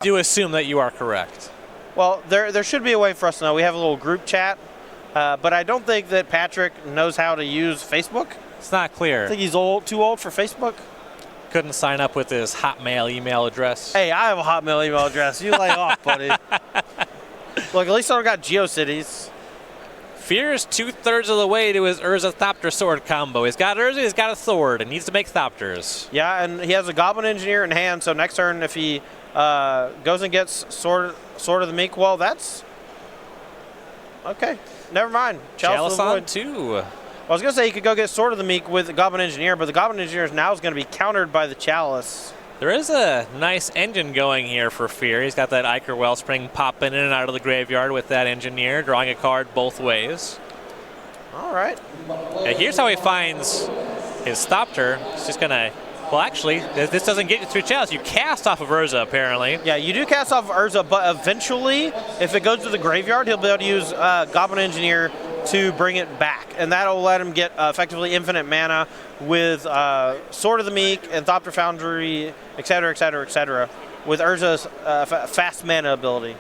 do assume that you are correct. Well, there should be a way for us to know. We have a little group chat, but I don't think that Patrick knows how to use Facebook. It's not clear. I think he's too old for Facebook. Couldn't sign up with his Hotmail email address. Hey, I have a Hotmail email address. You lay off, buddy. Look, at least I don't got GeoCities. Fear is 2/3 of the way to his Urza Thopter sword combo. He's got Urza, he's got a sword, and needs to make Thopters. Yeah, and he has a Goblin Engineer in hand, so next turn if he goes and gets Sword of the Meek, well, that's... Okay, never mind. Chalice on 2. I was going to say he could go get Sword of the Meek with the Goblin Engineer, but the Goblin Engineer now is going to be countered by the Chalice. There is a nice engine going here for Fear. He's got that Ichor Wellspring popping in and out of the graveyard with that Engineer, drawing a card both ways. All right. Yeah, here's how he finds his Thopter. He's just going to... Well, actually, this doesn't get you through Chalice. You cast off of Urza, apparently. Yeah, you do cast off of Urza, but eventually, if it goes to the graveyard, he'll be able to use Goblin Engineer to bring it back. And that'll let him get effectively infinite mana with Sword of the Meek and Thopter Foundry, etc., etc., etc., with Urza's fast mana ability.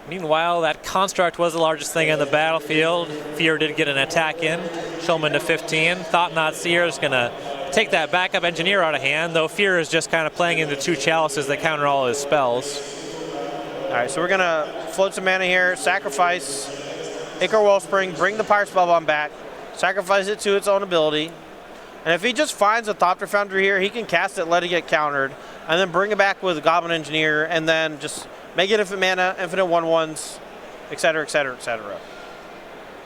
Meanwhile, that Construct was the largest thing in the battlefield. Fear did get an attack in. Shulman to 15. Thought Not Seer is going to take that backup Engineer out of hand, though Fear is just kind of playing into 2 Chalices that counter all his spells. All right, so we're going to float some mana here, sacrifice Ichor Wellspring, bring the Pyre Spellbomb back, sacrifice it to its own ability. And if he just finds a Thopter Foundry here, he can cast it, let it get countered, and then bring it back with a Goblin Engineer, and then just make it infinite mana, infinite 1/1s, etc., etc., etc.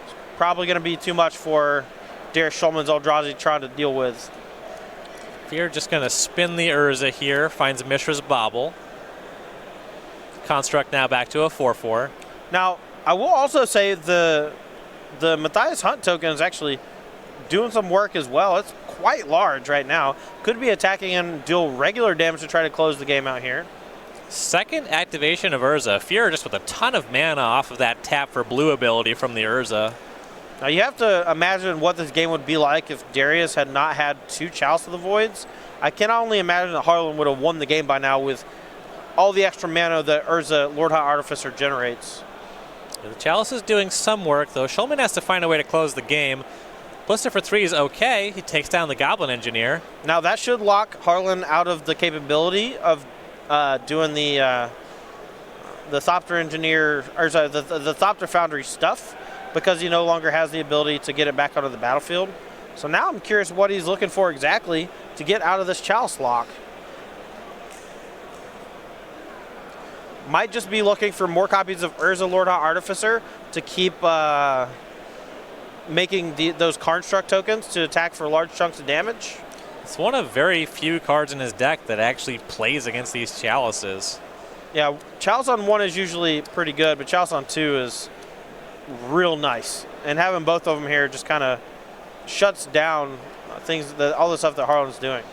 It's probably going to be too much for Dariusz Shulman's Eldrazi trying to deal with. Fear just going to spin the Urza here, finds Mishra's Bauble. Construct now back to a 4/4. Now, I will also say the Matthias Hunt token is actually doing some work as well. It's quite large right now. Could be attacking and deal regular damage to try to close the game out here. Second activation of Urza. Fear just with a ton of mana off of that tap for blue ability from the Urza. Now you have to imagine what this game would be like if Dariusz had not had 2 Chalice of the Voids. I can only imagine that Harlan would have won the game by now with all the extra mana that Urza Lord High Artificer generates. The Chalice is doing some work, though. Shulman has to find a way to close the game. Blister for 3 is okay. He takes down the Goblin Engineer. Now that should lock Harlan out of the capability of doing the Thopter Engineer, or sorry, the Thopter Foundry stuff, because he no longer has the ability to get it back onto the battlefield. So now I'm curious what he's looking for exactly to get out of this Chalice lock. Might just be looking for more copies of Urza Lord High Artificer to keep making those Construct tokens to attack for large chunks of damage. It's one of very few cards in his deck that actually plays against these Chalices. Yeah, Chalice on 1 is usually pretty good, but Chalice on 2 is real nice. And having both of them here just kind of shuts down all the stuff that Harlan's doing.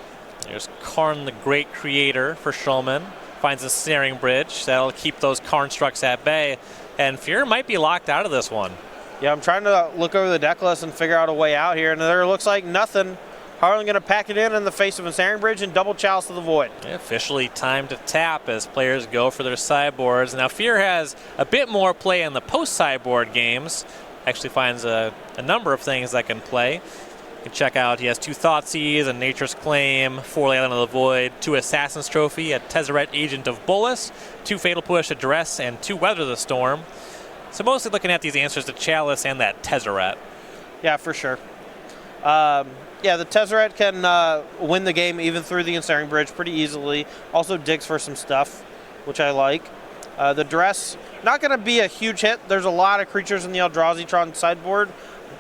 There's Karn the Great Creator for Shulman. Finds a Snaring Bridge. That'll keep those Constructs at bay. And Fear might be locked out of this one. Yeah, I'm trying to look over the deck list and figure out a way out here, and there looks like nothing. Harlan going to pack it in the face of a Snaring Bridge and double Chalice of the Void. Yeah, officially time to tap as players go for their sideboards. Now Fear has a bit more play in the post-sideboard games. Actually finds a number of things that can play. You can check out, he has 2 Thoughtseize, a Nature's Claim, 4 Leyline of the Void, 2 Assassin's Trophy, a Tezzeret Agent of Bolas, 2 Fatal Push, a Duress, and 2 Weather the Storm. So mostly looking at these answers to Chalice and that Tezzeret. Yeah, for sure. Yeah, the Tezzeret can win the game even through the Ensnaring Bridge pretty easily. Also digs for some stuff, which I like. The Duress, not going to be a huge hit. There's a lot of creatures in the Eldrazi-tron sideboard,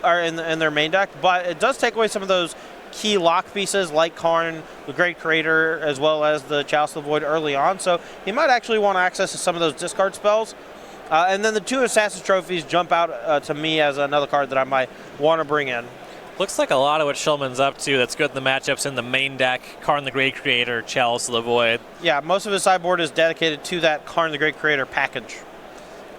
or in their main deck, but it does take away some of those key lock pieces like Karn, the Great Creator, as well as the Chalice of the Void early on. So he might actually want access to some of those discard spells. And then the 2 Assassin's Trophies jump out to me as another card that I might want to bring in. Looks like a lot of what Shulman's up to that's good in the matchups in the main deck. Karn the Great Creator, Chalice of the Void. Yeah, most of his sideboard is dedicated to that Karn the Great Creator package.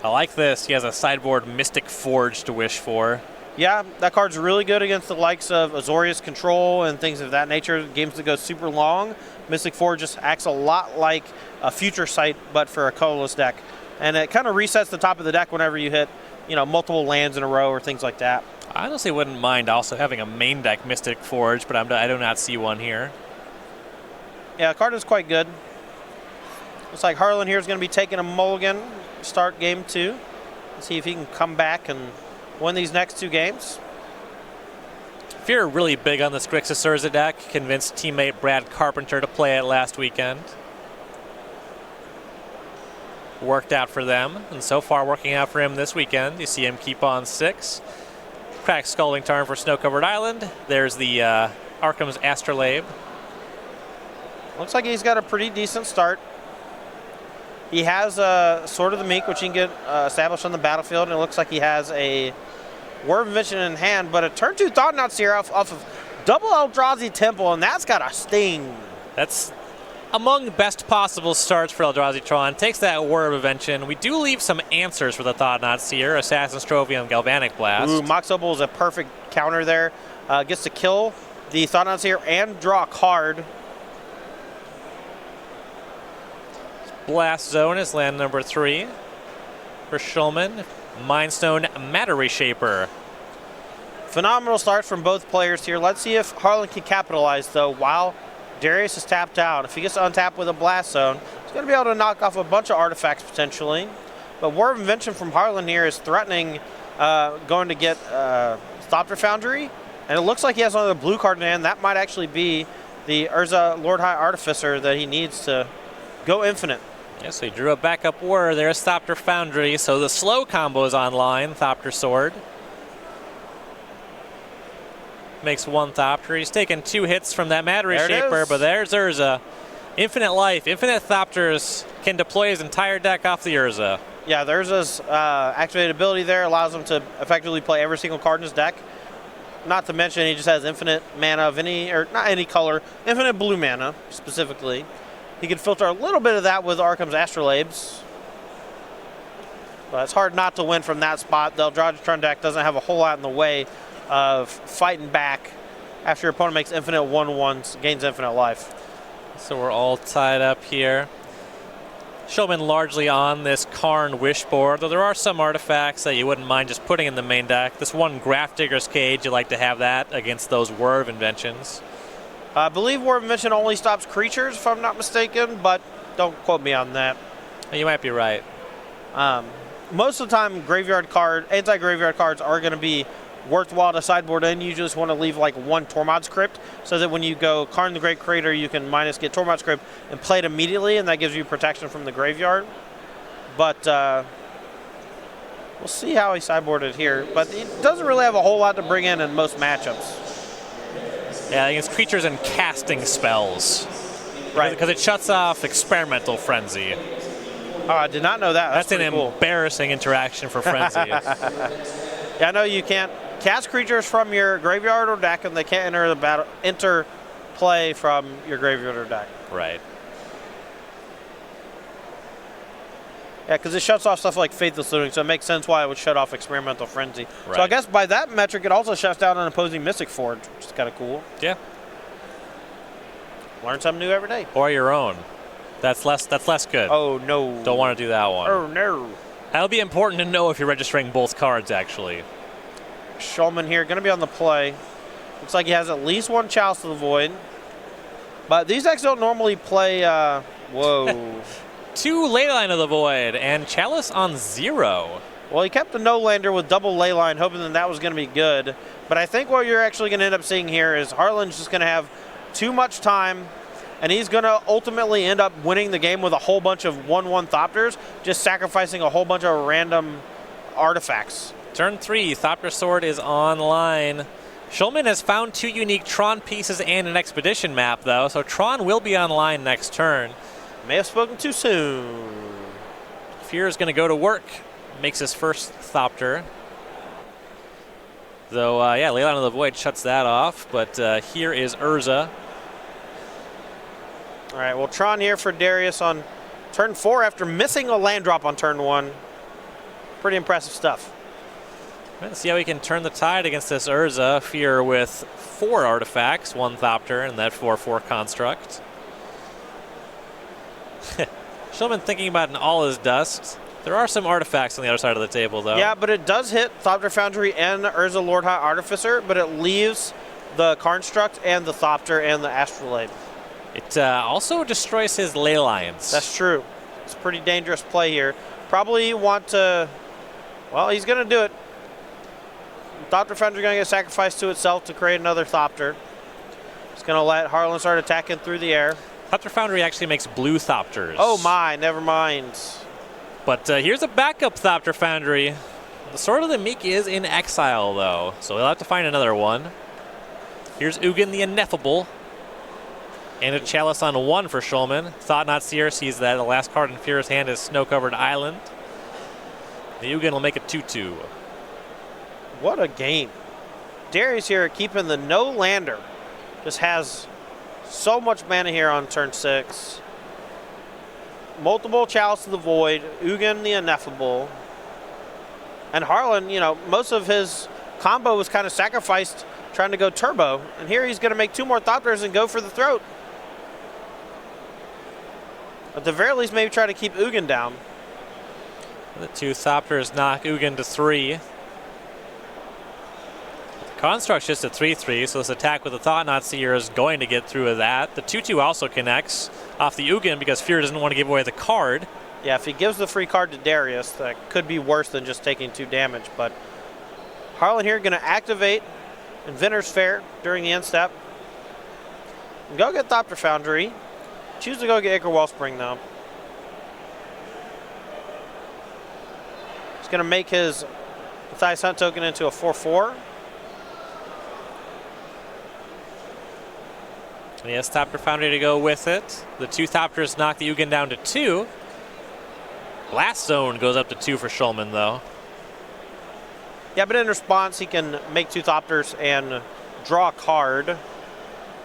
I like this. He has a sideboard Mystic Forge to wish for. Yeah, that card's really good against the likes of Azorius Control and things of that nature, games that go super long. Mystic Forge just acts a lot like a Future Sight, but for a colorless deck. And it kind of resets the top of the deck whenever you hit, multiple lands in a row or things like that. I honestly wouldn't mind also having a main deck Mystic Forge, but I do not see one here. Yeah, the card is quite good. Looks like Harlan here is going to be taking a mulligan to start game 2. Let's see if he can come back and win these next 2 games. Fear really big on this Grixis Urza deck. Convinced teammate Brad Carpenter to play it last weekend. Worked out for them, and so far working out for him this weekend. You see him keep on 6. Cracked Scalding Tarn for Snow-Covered Island. There's the Arkham's Astrolabe. Looks like he's got a pretty decent start. He has Sword of the Meek, which he can get established on the battlefield, and it looks like he has a Word of Invention in hand, but a turn 2 Thought-Knot Seer off of double Eldrazi Temple, and that's got a sting. That's among best possible starts for Eldrazi Tron. Takes that Word of Invention. We do leave some answers for the Thought-Knot Seer, Assassin's Trophy and Galvanic Blast. Ooh, Mox Opal is a perfect counter there. Gets to kill the Thought-Knot Seer and draw a card. Blast Zone is land number 3 for Szylman. Mindstone Matter Reshaper. Phenomenal starts from both players here. Let's see if Harlan can capitalize, though, while Dariusz is tapped out. If he gets to untap with a Blast Zone, he's going to be able to knock off a bunch of artifacts, potentially. But Word of Invention from Harlan here is threatening going to get Thopter Foundry. And it looks like he has another blue card in hand. That might actually be the Urza Lord High Artificer that he needs to go infinite. Yes, so he drew a backup Word. There's Thopter Foundry, so the slow combo is online. Thopter Sword. Makes 1 Thopter. He's taken 2 hits from that Matter Reshaper, but there's Urza. Infinite life. Infinite Thopters can deploy his entire deck off the Urza. Yeah, the Urza's activated ability there allows him to effectively play every single card in his deck. Not to mention he just has infinite mana of any, or not any color, infinite blue mana specifically. He can filter a little bit of that with Arkham's Astrolabes. But it's hard not to win from that spot. The Eldrazi Tron deck doesn't have a whole lot in the way of fighting back after your opponent makes infinite 1/1s, gains infinite life. So we're all tied up here. Szylman largely on this Karn Wish board, though there are some artifacts that you wouldn't mind just putting in the main deck. This one Grafdigger's Cage, you like to have that against those Word of Inventions. I believe Word of Invention only stops creatures, if I'm not mistaken, but don't quote me on that. You might be right. Most of the time, anti-graveyard cards are going to be worthwhile to sideboard in. You just want to leave like 1 Tormod's Crypt, so that when you go Karn the Great Creator, you can get Tormod's Crypt and play it immediately, and that gives you protection from the graveyard. But we'll see how he sideboarded here. But he doesn't really have a whole lot to bring in most matchups. Yeah, against creatures and casting spells. Right. Because it shuts off Experimental Frenzy. Oh, I did not know that. That's an cool. embarrassing interaction for Frenzy. Yeah, I know you can't cast creatures from your graveyard or deck, and they can't enter the battle, play from your graveyard or deck. Right. Yeah, because it shuts off stuff like Faithless Looting, so it makes sense why it would shut off Experimental Frenzy. Right. So I guess by that metric, it also shuts down an opposing Mystic Forge, which is kind of cool. Yeah. Learn something new every day. Or your own. That's less good. Oh, no. Don't want to do that one. Oh, no. That'll be important to know if you're registering both cards, actually. Szylman here, going to be on the play. Looks like he has at least 1 Chalice of the Void. But these decks don't normally play, whoa. 2 Leyline of the Void and Chalice on 0. Well, he kept the no-lander with double Leyline, hoping that was going to be good. But I think what you're actually going to end up seeing here is Harlan's just going to have too much time, and he's going to ultimately end up winning the game with a whole bunch of 1/1 Thopters, just sacrificing a whole bunch of random artifacts. Turn 3, Thopter Sword is online. Szylman has found 2 unique Tron pieces and an Expedition map, though, so Tron will be online next turn. May have spoken too soon. Fear is going to go to work. Makes his first Thopter. Though, yeah, Leyline of the Void shuts that off, but here is Urza. All right, well, Tron here for Dariusz on turn 4 after missing a land drop on turn 1. Pretty impressive stuff. Let's see how we can turn the tide against this Urza. Fear with 4 artifacts, 1 Thopter, and that 4/4 construct. Szylman thinking about an all is dust. There are some artifacts on the other side of the table, though. Yeah, but it does hit Thopter Foundry and Urza Lord High Artificer, but it leaves the Construct and the Thopter and the Astrolabe. It also destroys his ley lines. That's true. It's a pretty dangerous play here. Probably want to... Well, he's going to do it. Thopter Foundry going to get sacrificed to itself to create another Thopter. He's going to let Harlan start attacking through the air. Thopter Foundry actually makes blue Thopters. Oh my, never mind. But here's a backup Thopter Foundry. The Sword of the Meek is in exile, though, so we'll have to find another one. Here's Ugin the Ineffable. And a Chalice on 1 for Szylman. Thought Not Seer sees that the last card in Fear's hand is Snow-Covered Island. The Ugin will make it 2-2. What a game. Dariusz here keeping the no lander. Just has so much mana here on turn 6. Multiple Chalice of the Void, Ugin the Ineffable. And Harlan, you know, most of his combo was kind of sacrificed trying to go turbo. And here he's going to make 2 more Thopters and go for the throat. At the very least, maybe try to keep Ugin down. The 2 Thopters knock Ugin to 3. The Construct's just a 3-3, so this attack with the Thought Not Seer is going to get through with that. The 2-2 also connects off the Ugin because Fear doesn't want to give away the card. Yeah, if he gives the free card to Dariusz, that could be worse than just taking 2 damage. But Harlan here going to activate Inventor's Fair during the end step. And go get Thopter Foundry. Choose to go get Ichor Wellspring, though. He's going to make his Matthias Hunt token into a 4-4. And he has Thopter Foundry to go with it. The 2 Thopters knock the Ugin down to 2. Blast Zone goes up to 2 for Szylman, though. Yeah, but in response, he can make 2 Thopters and draw a card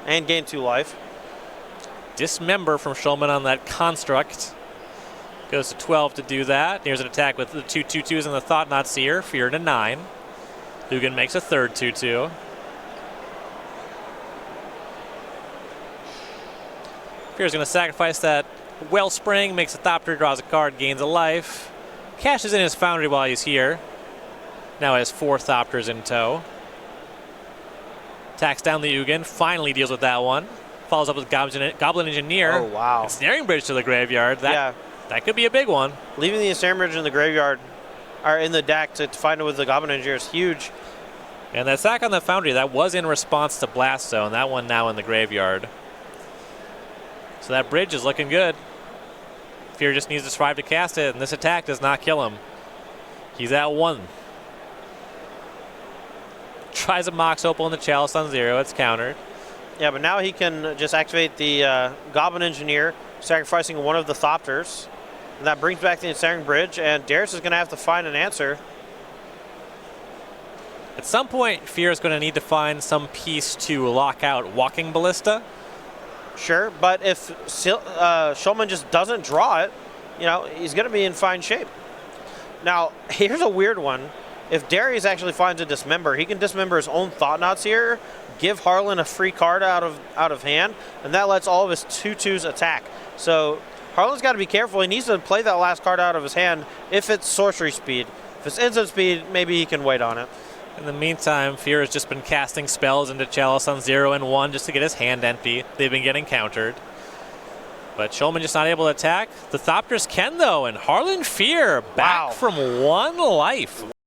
and gain 2 life. Dismember from Szylman on that Construct. Goes to 12 to do that. Here's an attack with the 2 2-2s and the Thought Not Seer. Fear to 9. Ugin makes a third 2-2. Fear's going to sacrifice that Wellspring, makes a Thopter, draws a card, gains a life. Cashes in his Foundry while he's here. Now has 4 Thopters in tow. Attacks down the Ugin, finally deals with that one. Follows up with Goblin Engineer. Oh, wow. Ensnaring Bridge to the graveyard. That could be a big one. Leaving the Ensnaring Bridge in the graveyard, or in the deck to find it with the Goblin Engineer is huge. And that sack on the Foundry, that was in response to Blast Zone. That one now in the graveyard. So that bridge is looking good. Fear just needs to survive to cast it, and this attack does not kill him. He's at 1. Tries a Mox Opal in the Chalice on 0. It's countered. Yeah, but now he can just activate the Goblin Engineer, sacrificing one of the Thopters. And that brings back the Ensnaring Bridge, and Dariusz is going to have to find an answer. At some point, Fear is going to need to find some piece to lock out Walking Ballista. Sure, but if Szylman just doesn't draw it, you know, he's going to be in fine shape. Now, here's a weird one. If Dariusz actually finds a Dismember, he can dismember his own Thought Knots here, give Harlan a free card out of hand, and that lets all of his 2-2s attack. So Harlan's got to be careful. He needs to play that last card out of his hand if it's sorcery speed. If it's instant speed, maybe he can wait on it. In the meantime, Fear has just been casting spells into Chalice on 0 and 1 just to get his hand empty. They've been getting countered. But Szylman just not able to attack. The Thopters can, though, and Harlan Fear back from 1 life.